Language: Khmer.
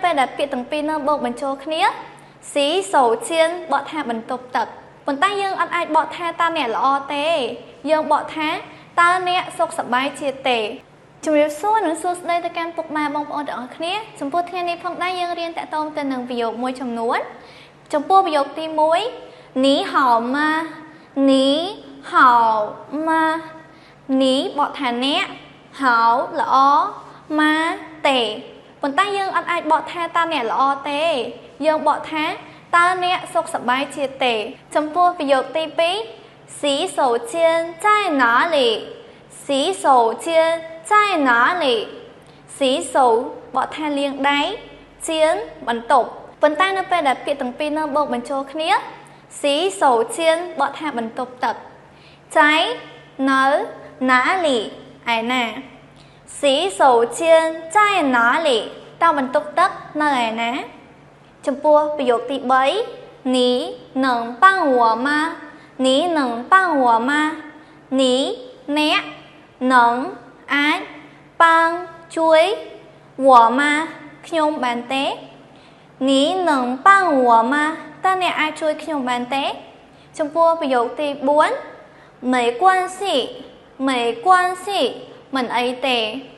ពេលដែលពាក្យទាំងពីរនឹងបូកបញ្ចូលគ្នាស៊ីសូជៀនបកថាបន្ទប់ទឹកប៉ុន្តែយើងអត់អាចបកថាតើអ្នកល្អទេយើងបកថាតើអ្នកសុខសប្បាយជាទេជំរាបសួរនិងសួស្តីទៅកាន់ពុកម៉ែបងប្អូនទាំងអស់គ្នាចំពោះថ្ងៃនេះផងដែរយើងរៀនតាក់ទងទៅនឹងប្រយោគមួយចំនួនចំពោះប្រយោគទី1នីហៅម៉ានីហៅម៉ានីបកថាអ្នកហៅល្អម៉ាទេប៉ុន្តែយើងអត់អាចបកថាតើអ្នកល្អទេយើងបកថាតើអ្នកសុខសប្បាយជាទេចំពោះប្រយោគទី2洗手间在哪里洗手间在哪里洗手បកថាលាងដៃជៀនបន្ទប់ប៉ុន្តែនៅពេលដែលពាក្យទាំងពីរនឹងបូកបញ្ចូលគ្នា洗手间បកថាបន្ទប់ទឹក在នៅ哪里ឯណា洗手间在哪里តើបន្ទប់ទឹកនៅឯណាចំពោះប្រយោគទី3你能帮我吗你能帮我吗你អ្នកនឹងអាច帮ជួយ我吗ខ្ញុំបានទេ你能帮我吗តើអ្នកអាចជួយខ្ញុំបានទេចំពោះប្រយោគទី4没关系没关系មិនអីទេ